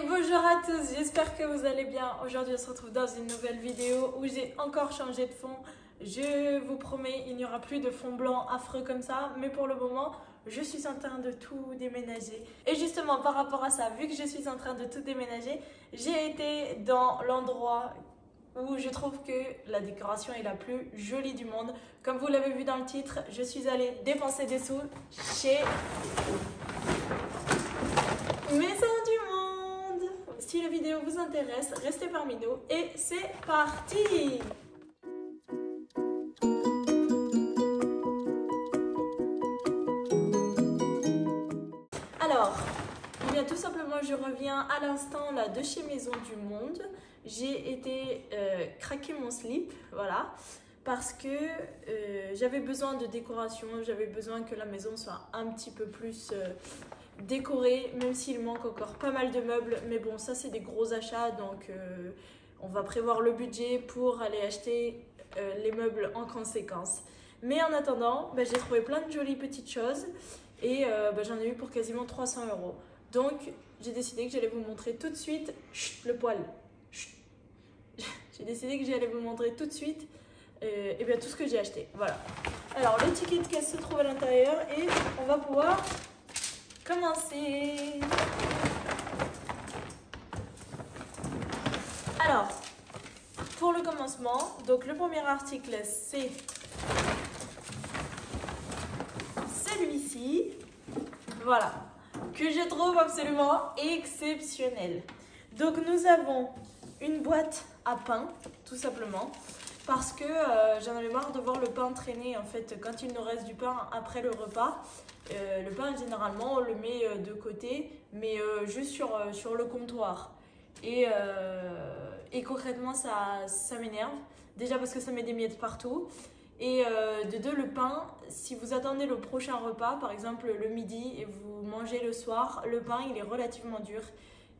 Bonjour à tous, j'espère que vous allez bien. Aujourd'hui on se retrouve dans une nouvelle vidéo où j'ai encore changé de fond. Je vous promets, il n'y aura plus de fond blanc affreux comme ça, mais pour le moment, je suis en train de tout déménager. Et justement, par rapport à ça, vu que je suis en train de tout déménager, j'ai été dans l'endroit où je trouve que la décoration est la plus jolie du monde. Comme vous l'avez vu dans le titre, je suis allée dépenser des sous chez Maison du Monde. Si la vidéo vous intéresse, restez parmi nous et c'est parti! Alors, eh bien, tout simplement, je reviens à l'instant là de chez Maison du Monde. J'ai été craquer mon slip, voilà, parce que j'avais besoin de décoration, j'avais besoin que la maison soit un petit peu plus décorée, même s'il manque encore pas mal de meubles. Mais bon, ça c'est des gros achats, donc on va prévoir le budget pour aller acheter les meubles en conséquence. Mais en attendant, j'ai trouvé plein de jolies petites choses. Et j'en ai eu pour quasiment 300 €. Donc, j'ai décidé que j'allais vous montrer tout de suite... Chut, le poil. Chut. J'ai décidé que j'allais vous montrer tout de suite et bien, tout ce que j'ai acheté. Voilà. Alors, le ticket de caisse se trouve à l'intérieur et on va pouvoir commencer. Alors, pour le commencement, donc le premier article, c'est celui-ci, voilà, que je trouve absolument exceptionnel. Donc nous avons une boîte à pain, tout simplement, parce que j'en avais marre de voir le pain traîner. En fait, quand il nous reste du pain après le repas, le pain généralement on le met de côté, mais juste sur le comptoir. Et concrètement ça m'énerve, déjà parce que ça met des miettes partout. Et de deux, le pain, si vous attendez le prochain repas, par exemple le midi, et vous mangez le soir, le pain il est relativement dur.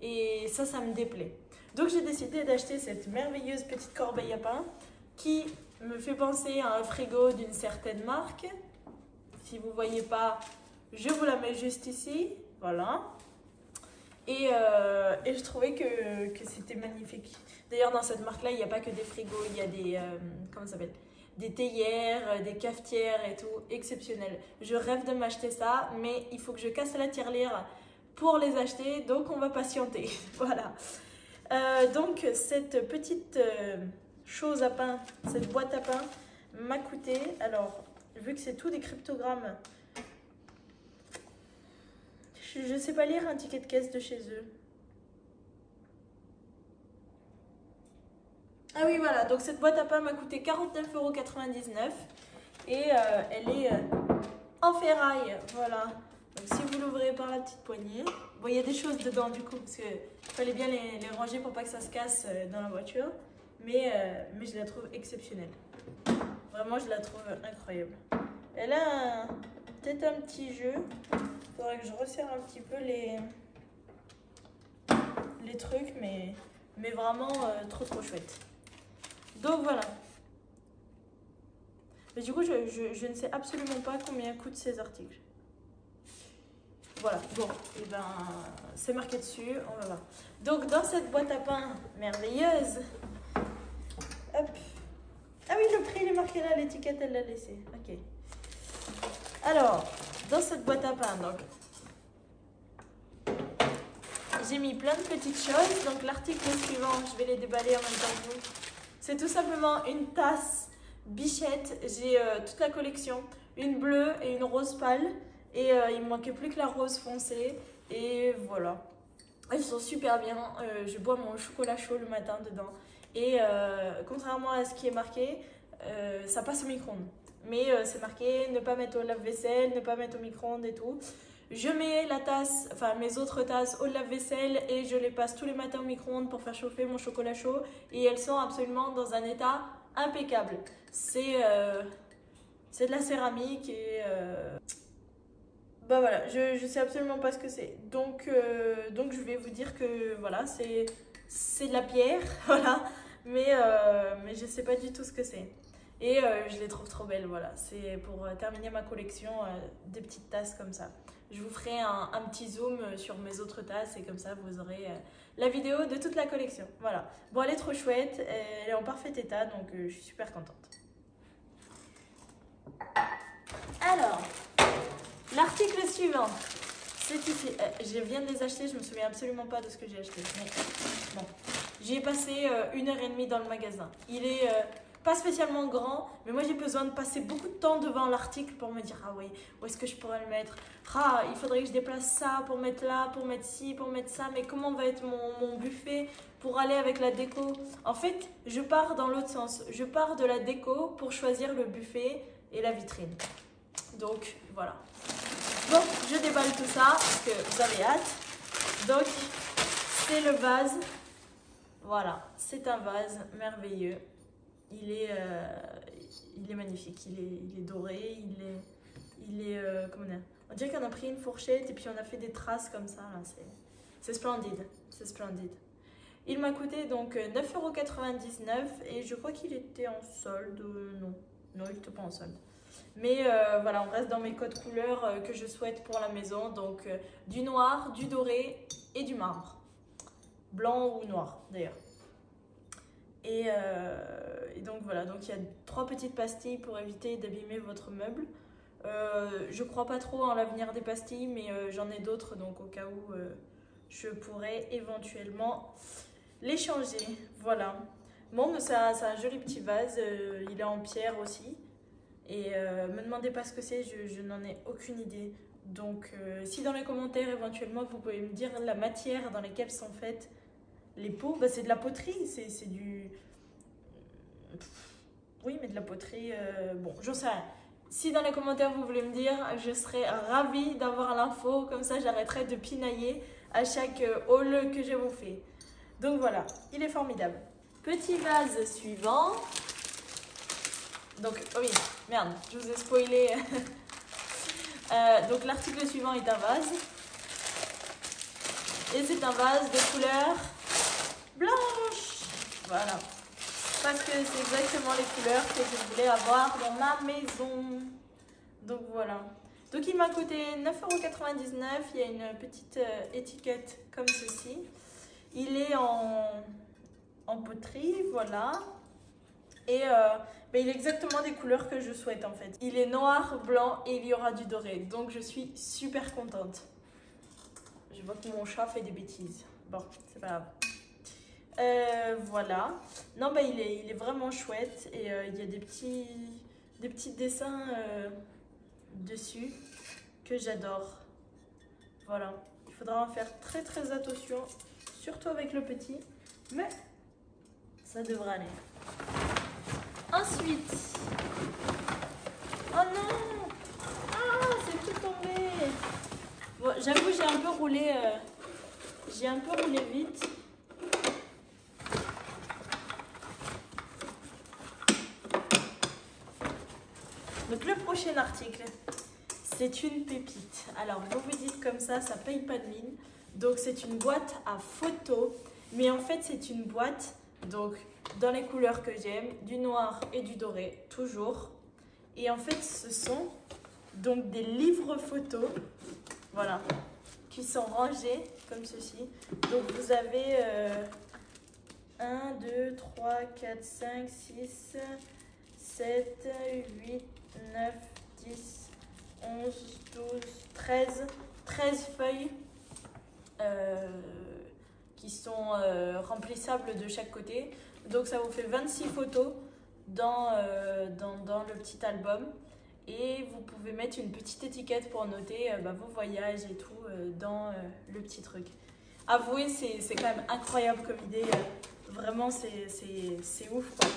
Et ça me déplaît. Donc j'ai décidé d'acheter cette merveilleuse petite corbeille à pain qui me fait penser à un frigo d'une certaine marque. Si vous ne voyez pas, je vous la mets juste ici. Voilà. Et je trouvais que c'était magnifique. D'ailleurs, dans cette marque-là, il n'y a pas que des frigos, il y a des... comment ça s'appelle ? Des théières, des cafetières et tout, exceptionnel. Je rêve de m'acheter ça, mais il faut que je casse la tirelire pour les acheter, donc on va patienter. Voilà. Donc cette petite chose à pain, cette boîte à pain m'a coûté, alors vu que c'est tout des cryptogrammes, je ne sais pas lire un ticket de caisse de chez eux. Ah oui, voilà, donc cette boîte à pain m'a coûté 49,99 € et elle est en ferraille, voilà. Donc si vous l'ouvrez par la petite poignée, bon, il y a des choses dedans du coup, parce qu'il fallait bien les ranger pour pas que ça se casse dans la voiture, mais je la trouve exceptionnelle. Vraiment, je la trouve incroyable. Elle a peut-être un petit jeu, il faudrait que je resserre un petit peu les trucs, mais vraiment trop chouette. Donc voilà. Mais du coup, je ne sais absolument pas combien coûtent ces articles. Voilà, bon, et c'est marqué dessus, on va voir. Donc dans cette boîte à pain merveilleuse, hop. Ah oui, le prix il est marqué là, l'étiquette elle l'a laissé. Ok. Alors, dans cette boîte à pain, donc, j'ai mis plein de petites choses. Donc l'article suivant, je vais les déballer en même temps que vous. C'est tout simplement une tasse Bichette. J'ai toute la collection, une bleue et une rose pâle. Et il me manquait plus que la rose foncée. Et voilà. Elles sont super bien. Je bois mon chocolat chaud le matin dedans. Et contrairement à ce qui est marqué, ça passe au micro-ondes. Mais c'est marqué ne pas mettre au lave-vaisselle, ne pas mettre au micro-ondes et tout. Je mets la tasse, enfin mes autres tasses au lave-vaisselle et je les passe tous les matins au micro-ondes pour faire chauffer mon chocolat chaud. Et elles sont absolument dans un état impeccable. C'est de la céramique et... voilà, je sais absolument pas ce que c'est. Donc je vais vous dire que voilà, c'est de la pierre, voilà. Mais je sais pas du tout ce que c'est. Et je les trouve trop belles, voilà. C'est pour terminer ma collection des petites tasses comme ça. Je vous ferai un petit zoom sur mes autres tasses et comme ça vous aurez la vidéo de toute la collection. Voilà. Bon, elle est trop chouette, elle est en parfait état, donc je suis super contente. Alors, l'article suivant, c'est ici. Je viens de les acheter, je me souviens absolument pas de ce que j'ai acheté. Mais bon, j'y ai passé 1h30 dans le magasin. Il est pas spécialement grand, mais moi j'ai besoin de passer beaucoup de temps devant l'article pour me dire, ah oui, où est-ce que je pourrais le mettre? Ah, il faudrait que je déplace ça pour mettre là, pour mettre ci, pour mettre ça, mais comment va être mon buffet pour aller avec la déco? En fait, je pars dans l'autre sens. Je pars de la déco pour choisir le buffet et la vitrine. Donc, voilà. Bon, je déballe tout ça parce que vous avez hâte. Donc, c'est le vase. Voilà, c'est un vase merveilleux. Il est magnifique. Il est doré. Comment dire? On dirait qu'on a pris une fourchette et puis on a fait des traces comme ça. C'est splendide. C'est splendide. Il m'a coûté donc 9,99 € et je crois qu'il était en solde. Non, il n'était pas en solde. Mais voilà, on reste dans mes codes couleurs que je souhaite pour la maison. Donc du noir, du doré et du marbre. Blanc ou noir d'ailleurs. Et donc voilà, donc il y a 3 petites pastilles pour éviter d'abîmer votre meuble. Je crois pas trop en l'avenir des pastilles, mais j'en ai d'autres, donc au cas où je pourrais éventuellement les changer. Voilà. Bon, c'est un joli petit vase, il est en pierre aussi. Et me demandez pas ce que c'est, je n'en ai aucune idée. Donc si dans les commentaires éventuellement vous pouvez me dire la matière dans laquelle sont faites les pots, bah, c'est de la poterie, c'est du... Oui, mais de la poterie, bon, j'en sais rien. Si dans les commentaires vous voulez me dire, je serais ravie d'avoir l'info, comme ça j'arrêterai de pinailler à chaque haul que je vous fais. Donc voilà, il est formidable. Petit vase suivant. Donc, oh oui, merde, je vous ai spoilé. Donc l'article suivant est un vase. Et c'est un vase de couleur blanche. Voilà. Parce que c'est exactement les couleurs que je voulais avoir dans ma maison. Donc voilà. Donc il m'a coûté 9,99 €. Il y a une petite étiquette comme ceci. Il est en poterie, voilà. Et ben, il est exactement des couleurs que je souhaite en fait. Il est noir, blanc et il y aura du doré. Donc je suis super contente. Je vois que mon chat fait des bêtises. Bon, c'est pas grave. Voilà. Non, bah, il est vraiment chouette. Et il y a des petits dessins dessus que j'adore. Voilà. Il faudra en faire très très attention. Surtout avec le petit. Mais ça devrait aller. Ensuite, oh non, ah, c'est tout tombé. Bon, j'avoue, j'ai un peu roulé vite. Donc le prochain article, c'est une pépite. Alors vous vous dites comme ça paye pas de mine. Donc c'est une boîte à photos, mais en fait c'est une boîte donc dans les couleurs que j'aime, du noir et du doré, toujours. Et en fait, ce sont donc des livres photos, voilà, qui sont rangés comme ceci. Donc vous avez 1, 2, 3, 4, 5, 6, 7, 8, 9, 10, 11, 12, 13 feuilles qui sont remplissables de chaque côté. Donc ça vous fait 26 photos dans le petit album. Et vous pouvez mettre une petite étiquette pour noter vos voyages et tout dans le petit truc. Avouez, c'est quand même incroyable comme idée. Vraiment, c'est ouf, quoi.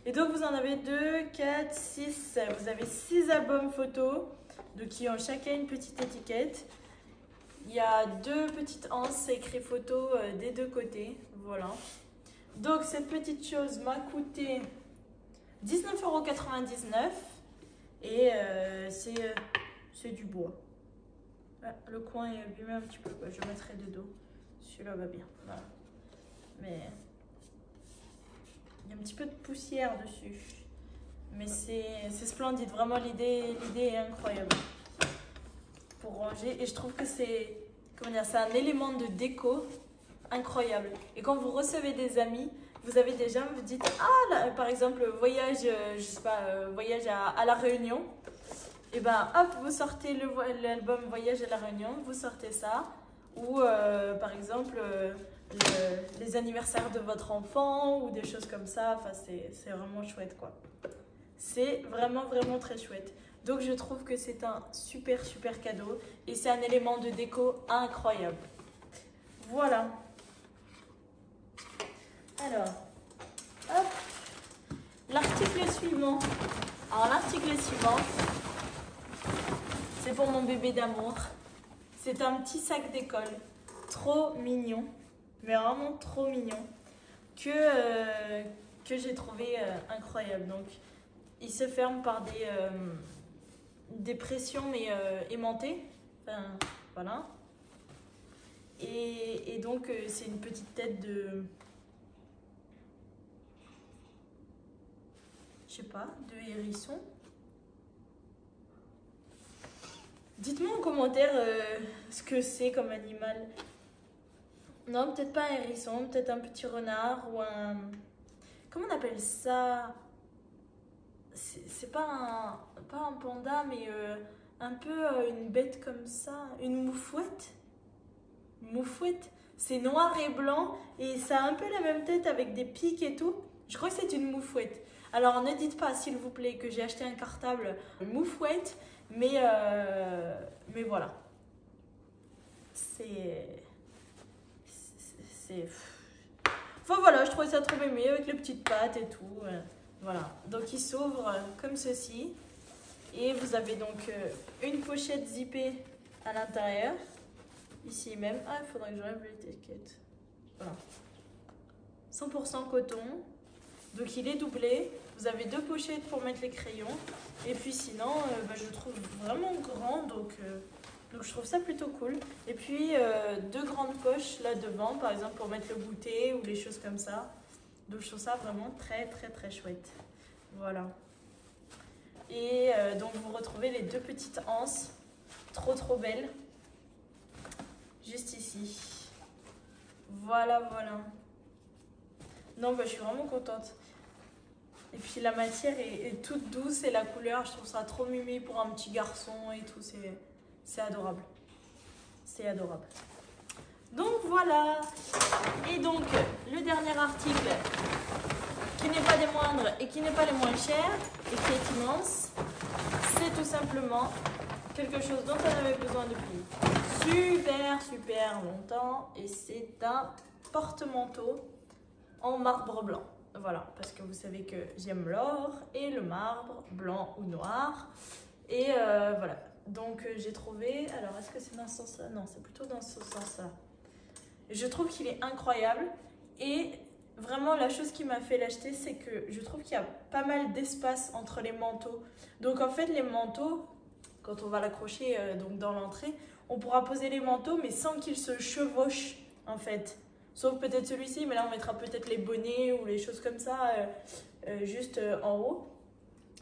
Et donc vous en avez 2, 4, 6. Vous avez 6 albums photos donc, qui ont chacun une petite étiquette. Il y a 2 petites anses écrit photo des 2 côtés. Voilà. Donc cette petite chose m'a coûté 19,99 € et c'est du bois. Ah, le coin est abîmé un petit peu, quoi. Je mettrai de dos. Celui-là va bien. Voilà. Mais il y a un petit peu de poussière dessus. Mais c'est splendide. Vraiment, l'idée est incroyable. Pour ranger. Et je trouve que c'est un élément de déco incroyable. Et quand vous recevez des amis, vous avez déjà, vous dites, ah, là, par exemple, voyage, je sais pas, voyage à La Réunion. Et ben, hop, vous sortez l'album Voyage à La Réunion, vous sortez ça. Ou, par exemple, les anniversaires de votre enfant ou des choses comme ça. Enfin, c'est vraiment chouette, quoi. C'est vraiment, vraiment très chouette. Donc, je trouve que c'est un super, super cadeau. Et c'est un élément de déco incroyable. Voilà. Alors, hop, l'article suivant. Alors, l'article suivant, c'est pour mon bébé d'amour. C'est un petit sac d'école, trop mignon, mais vraiment trop mignon, que j'ai trouvé incroyable. Donc, il se ferme par des pressions, mais aimantées. Enfin, voilà. Et donc, c'est une petite tête de... Je sais pas, de hérisson. Dites-moi en commentaire ce que c'est comme animal. Non, peut-être pas un hérisson, peut-être un petit renard ou un... Comment on appelle ça? C'est pas un panda, mais un peu une bête comme ça. Une moufouette. Moufouette. C'est noir et blanc et ça a un peu la même tête avec des pics et tout. Je crois que c'est une moufouette. Alors ne dites pas, s'il vous plaît, que j'ai acheté un cartable moufouette, mais voilà. Enfin voilà, je trouvais ça trop aimé avec les petites pattes et tout. Voilà. Donc il s'ouvre comme ceci. Et vous avez donc une pochette zippée à l'intérieur. Ici même. Ah, il faudrait que j'enlève l'étiquette. Voilà. 100% coton. Donc il est doublé. Vous avez deux pochettes pour mettre les crayons. Et puis sinon, je le trouve vraiment grand. Donc je trouve ça plutôt cool. Et puis deux grandes poches là devant, par exemple pour mettre le goûter ou les choses comme ça. Donc je trouve ça vraiment très très très chouette. Voilà. Et donc vous retrouvez les deux petites anses. Trop trop belles. Juste ici. Voilà, voilà. Non, je suis vraiment contente. Et puis la matière est toute douce et la couleur, je trouve ça trop mimi pour un petit garçon et tout. C'est adorable. C'est adorable. Donc voilà. Et donc, le dernier article, qui n'est pas des moindres et qui n'est pas les moins chers et qui est immense, c'est tout simplement quelque chose dont on avait besoin depuis super longtemps. Et c'est un porte-manteau en marbre blanc. Voilà, parce que vous savez que j'aime l'or et le marbre, blanc ou noir. Et voilà, donc j'ai trouvé... Alors, est-ce que c'est dans ce sens-là? Non, c'est plutôt dans ce sens-là. Je trouve qu'il est incroyable. Et vraiment, la chose qui m'a fait l'acheter, c'est que je trouve qu'il y a pas mal d'espace entre les manteaux. Donc en fait, les manteaux, quand on va l'accrocher donc dans l'entrée, on pourra poser les manteaux, mais sans qu'ils se chevauchent, en fait. Sauf peut-être celui-ci, mais là on mettra peut-être les bonnets ou les choses comme ça juste en haut.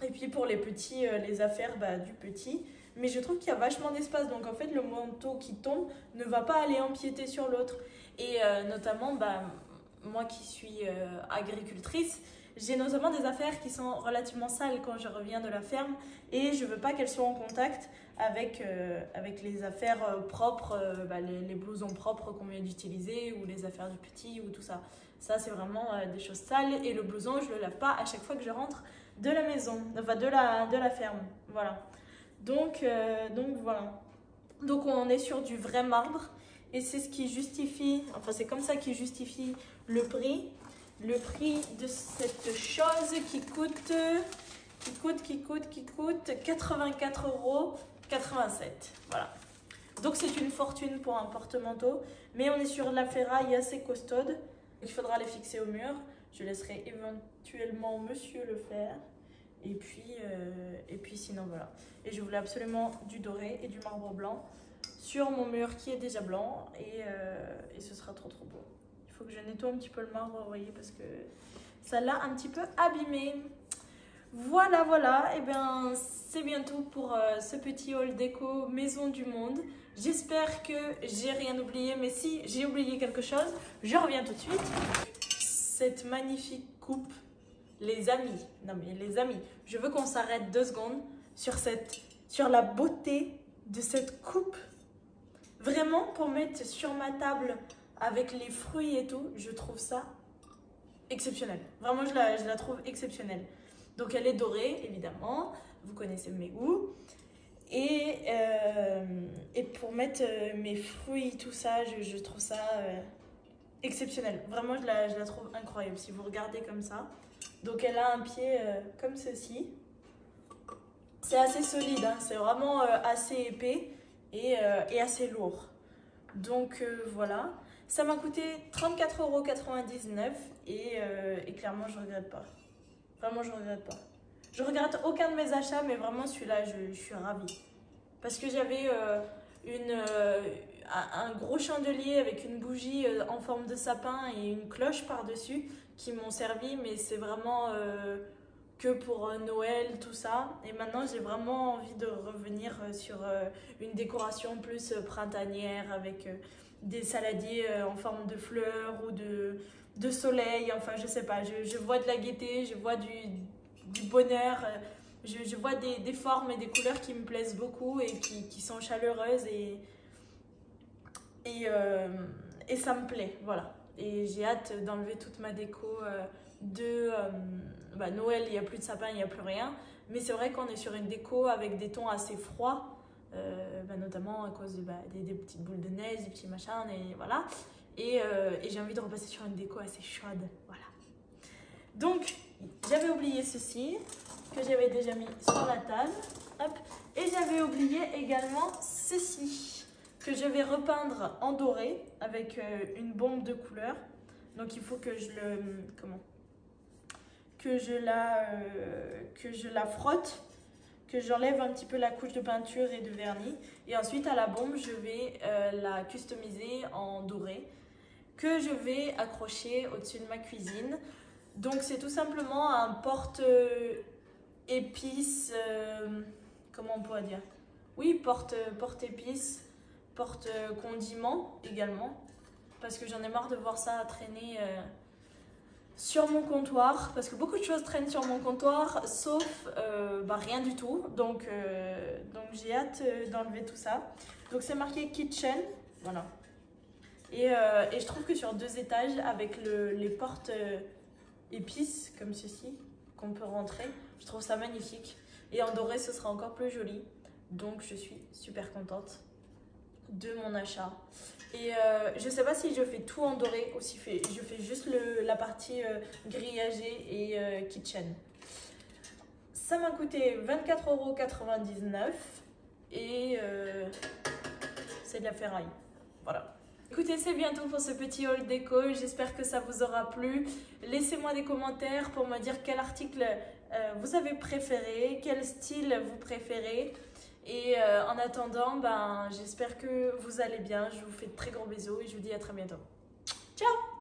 Et puis pour les petits, les affaires du petit. Mais je trouve qu'il y a vachement d'espace. Donc en fait le manteau qui tombe ne va pas aller empiéter sur l'autre. Et notamment, moi qui suis agricultrice, j'ai notamment des affaires qui sont relativement sales quand je reviens de la ferme. Et je ne veux pas qu'elles soient en contact avec les affaires propres, les blousons propres qu'on vient d'utiliser ou les affaires du petit ou tout ça. Ça, c'est vraiment des choses sales et le blouson, je ne le lave pas à chaque fois que je rentre de la maison, enfin de la ferme. Voilà. Donc voilà. Donc on est sur du vrai marbre et c'est ce qui justifie, enfin c'est comme ça qui justifie le prix. Le prix de cette chose qui coûte 84,87 €. Voilà. Donc c'est une fortune pour un porte-manteau, mais on est sur de la ferraille assez costaude. Il faudra les fixer au mur. Je laisserai éventuellement monsieur le faire. Et puis sinon voilà. Et je voulais absolument du doré et du marbre blanc sur mon mur qui est déjà blanc et ce sera trop trop beau. Il faut que je nettoie un petit peu le marbre, vous voyez, parce que ça l'a un petit peu abîmé. Voilà, voilà, et bien c'est bien tout pour ce petit haul déco Maison du Monde. J'espère que j'ai rien oublié, mais si j'ai oublié quelque chose, je reviens tout de suite. Cette magnifique coupe, les amis, non mais les amis, je veux qu'on s'arrête 2 secondes sur la beauté de cette coupe. Vraiment, pour mettre sur ma table avec les fruits et tout, je trouve ça exceptionnel. Vraiment, je la trouve exceptionnelle. Donc elle est dorée, évidemment, vous connaissez mes goûts. Et pour mettre mes fruits, tout ça, je trouve ça exceptionnel. Vraiment, je la trouve incroyable. Si vous regardez comme ça. Donc elle a un pied comme ceci. C'est assez solide, hein. C'est vraiment assez épais et assez lourd. Donc voilà. Ça m'a coûté 34,99 € et clairement, je regrette pas. Vraiment, je regrette pas. Je regrette aucun de mes achats, mais vraiment celui-là, je suis ravie. Parce que j'avais un gros chandelier avec une bougie en forme de sapin et une cloche par-dessus qui m'ont servi, mais c'est vraiment que pour Noël, tout ça. Et maintenant, j'ai vraiment envie de revenir sur une décoration plus printanière avec des saladiers en forme de fleurs ou de soleil. Enfin, je sais pas, je vois de la gaieté, je vois du bonheur. Je vois des formes et des couleurs qui me plaisent beaucoup et qui sont chaleureuses et ça me plaît, voilà. Et j'ai hâte d'enlever toute ma déco Noël, il n'y a plus de sapin, il n'y a plus rien. Mais c'est vrai qu'on est sur une déco avec des tons assez froids, notamment à cause des petites boules de neige, des petits machins, et voilà. Et j'ai envie de repasser sur une déco assez chaude, voilà. Donc, j'avais oublié ceci, que j'avais déjà mis sur la table. Hop. Et j'avais oublié également ceci, que je vais repeindre en doré avec une bombe de couleur. Donc, il faut que que je la frotte, que j'enlève un petit peu la couche de peinture et de vernis. Et ensuite, à la bombe, je vais la customiser en doré, que je vais accrocher au-dessus de ma cuisine. Donc, c'est tout simplement un porte-épices, comment on pourrait dire? Oui, porte-épices, porte-condiments également. Parce que j'en ai marre de voir ça traîner sur mon comptoir. Parce que beaucoup de choses traînent sur mon comptoir, sauf rien du tout. Donc j'ai hâte d'enlever tout ça. Donc, c'est marqué Kitchen, voilà. Et je trouve que sur 2 étages, avec les portes épices comme ceci, qu'on peut rentrer, je trouve ça magnifique. Et en doré, ce sera encore plus joli. Donc, je suis super contente de mon achat. Et je sais pas si je fais tout en doré ou si je fais juste la partie grillagée et kitchen. Ça m'a coûté 24,99 € et c'est de la ferraille. Voilà. Écoutez, c'est bien tout pour ce petit haul déco. J'espère que ça vous aura plu. Laissez-moi des commentaires pour me dire quel article vous avez préféré, quel style vous préférez. Et en attendant, j'espère que vous allez bien. Je vous fais de très gros bisous et je vous dis à très bientôt. Ciao!